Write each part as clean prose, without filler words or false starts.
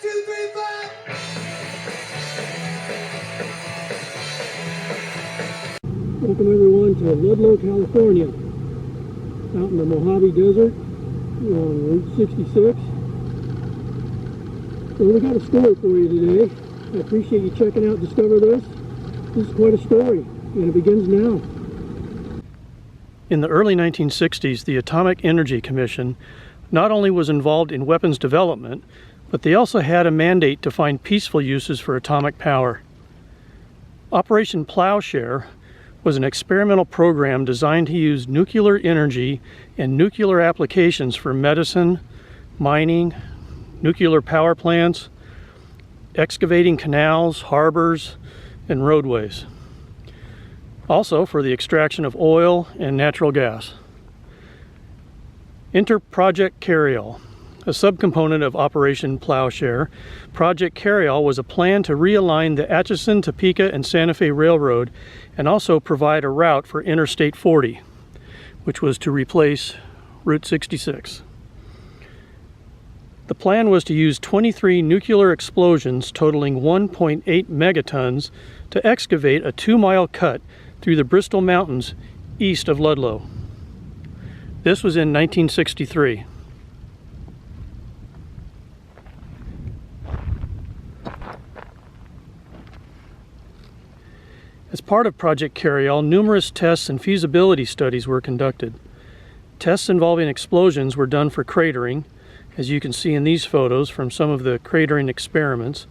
2, 3, 4. Welcome everyone to Ludlow, California, out in the Mojave Desert on Route 66. So we got a story for you today. I appreciate you checking out Discover This. This is quite a story, and it begins now. In the early 1960s, the Atomic Energy Commission not only was involved in weapons development, but they also had a mandate to find peaceful uses for atomic power. Operation Plowshare was an experimental program designed to use nuclear energy and nuclear applications for medicine, mining, nuclear power plants, excavating canals, harbors, and roadways. Also for the extraction of oil and natural gas. Enter Project Carryall, a subcomponent of Operation Plowshare. Project Carryall was a plan to realign the Atchison, Topeka, and Santa Fe Railroad and also provide a route for Interstate 40, which was to replace Route 66. The plan was to use 23 nuclear explosions totaling 1.8 megatons to excavate a 2-mile cut through the Bristol Mountains east of Ludlow. This was in 1963. As part of Project Carryall, numerous tests and feasibility studies were conducted. Tests involving explosions were done for cratering, as you can see in these photos from some of the cratering experiments.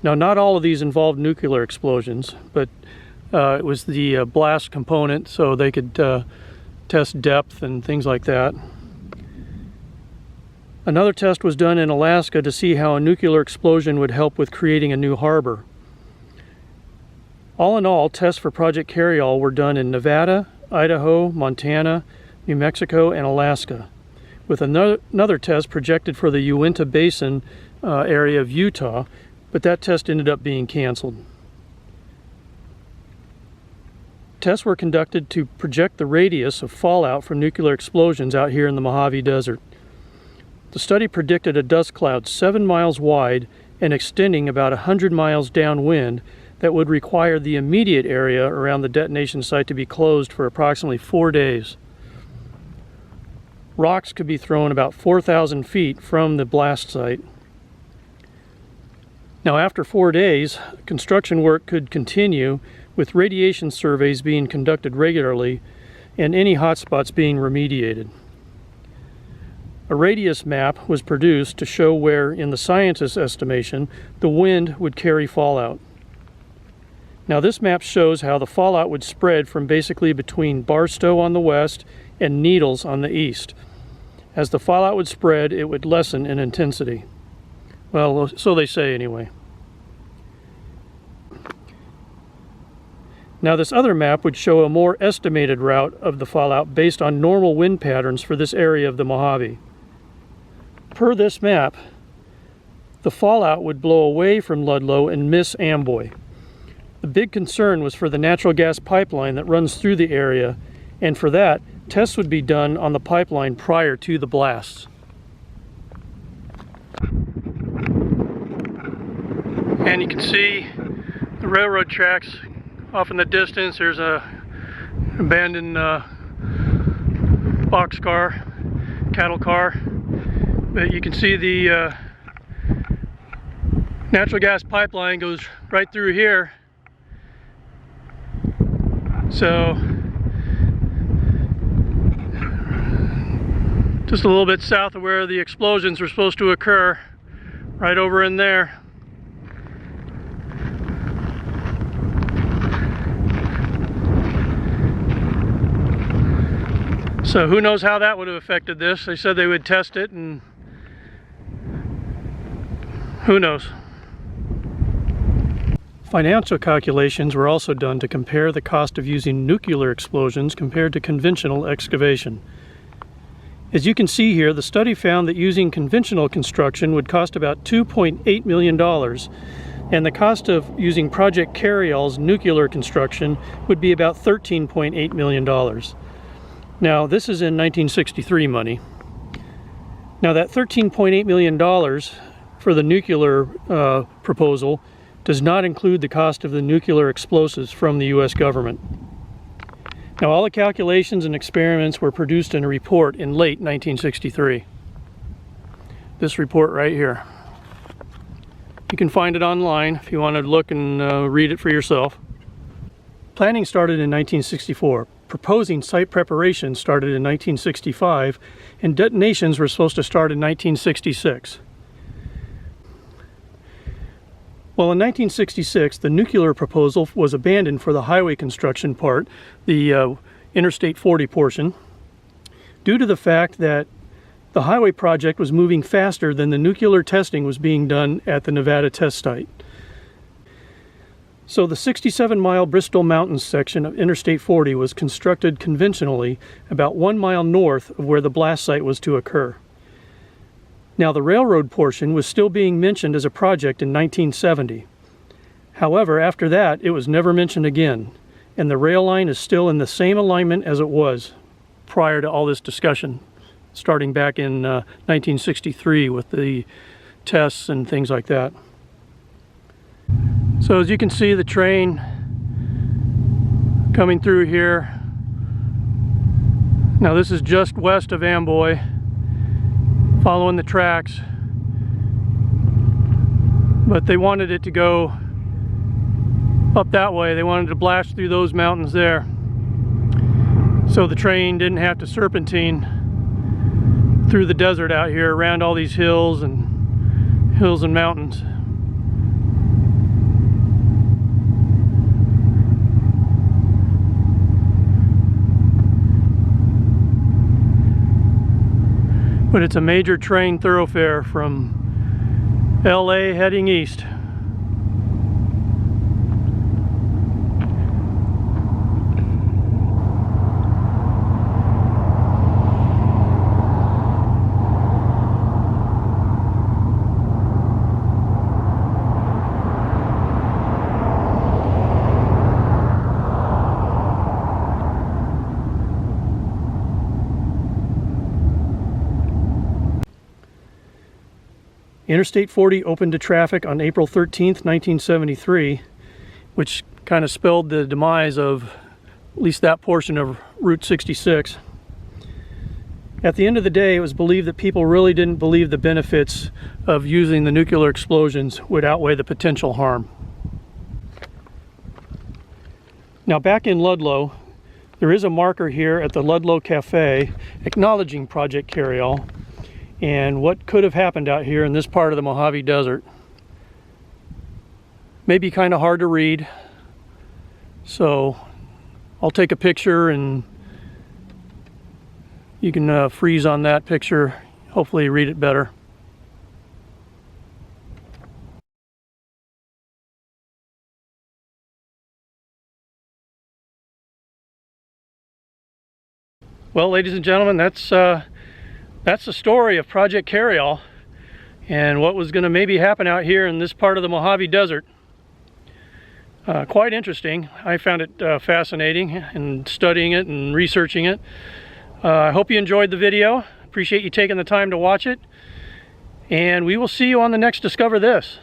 Now, not all of these involved nuclear explosions, but it was the blast component, so they could test depth and things like that. Another test was done in Alaska to see how a nuclear explosion would help with creating a new harbor. All in all, tests for Project Carryall were done in Nevada, Idaho, Montana, New Mexico, and Alaska, with another test projected for the Uinta Basin area of Utah, but that test ended up being canceled. Tests were conducted to project the radius of fallout from nuclear explosions out here in the Mojave Desert. The study predicted a dust cloud 7 miles wide and extending about 100 miles downwind that would require the immediate area around the detonation site to be closed for approximately 4 days. Rocks could be thrown about 4,000 feet from the blast site. Now, after 4 days, construction work could continue with radiation surveys being conducted regularly and any hotspots being remediated. A radius map was produced to show where, in the scientists' estimation, the wind would carry fallout. Now, this map shows how the fallout would spread from basically between Barstow on the west and Needles on the east. As the fallout would spread, it would lessen in intensity. Well, so they say anyway. Now, this other map would show a more estimated route of the fallout based on normal wind patterns for this area of the Mojave. Per this map, the fallout would blow away from Ludlow and miss Amboy. The big concern was for the natural gas pipeline that runs through the area, and for that, tests would be done on the pipeline prior to the blasts. And you can see the railroad tracks off in the distance. There's a abandoned boxcar, cattle car. But you can see the natural gas pipeline goes right through here. So just a little bit south of where the explosions were supposed to occur, right over in there. So who knows how that would have affected this. They said they would test it, and who knows. Financial calculations were also done to compare the cost of using nuclear explosions compared to conventional excavation. As you can see here, the study found that using conventional construction would cost about $2.8 million, and the cost of using Project Carryall's nuclear construction would be about $13.8 million. Now, this is in 1963 money. Now, that $13.8 million for the nuclear proposal does not include the cost of the nuclear explosives from the U.S. government. Now, all the calculations and experiments were produced in a report in late 1963. This report right here. You can find it online if you want to look and read it for yourself. Planning started in 1964. Proposing site preparation started in 1965, and detonations were supposed to start in 1966. Well, in 1966, the nuclear proposal was abandoned for the highway construction part, the Interstate 40 portion, due to the fact that the highway project was moving faster than the nuclear testing was being done at the Nevada test site. So the 67-mile Bristol Mountains section of Interstate 40 was constructed conventionally about 1 mile north of where the blast site was to occur. Now, the railroad portion was still being mentioned as a project in 1970. However, after that, it was never mentioned again, and the rail line is still in the same alignment as it was prior to all this discussion, starting back in 1963 with the tests and things like that. So as you can see, the train coming through here. Now this is just west of Amboy, following the tracks, but they wanted it to go up that way. They wanted to blast through those mountains there, so the train didn't have to serpentine through the desert out here around all these hills and mountains. But it's a major train thoroughfare from LA heading east. Interstate 40 opened to traffic on April 13th, 1973, which kind of spelled the demise of at least that portion of Route 66. At the end of the day, it was believed that people really didn't believe the benefits of using the nuclear explosions would outweigh the potential harm. Now, back in Ludlow, there is a marker here at the Ludlow Cafe acknowledging Project Carryall and what could have happened out here in this part of the Mojave Desert. Maybe kind of hard to read, so I'll take a picture and you can freeze on that picture, hopefully read it better. Well, ladies and gentlemen, that's the story of Project Carryall and what was going to maybe happen out here in this part of the Mojave Desert. Quite interesting. I found it fascinating and studying it and researching it. I hope you enjoyed the video. Appreciate you taking the time to watch it. And we will see you on the next Discover This.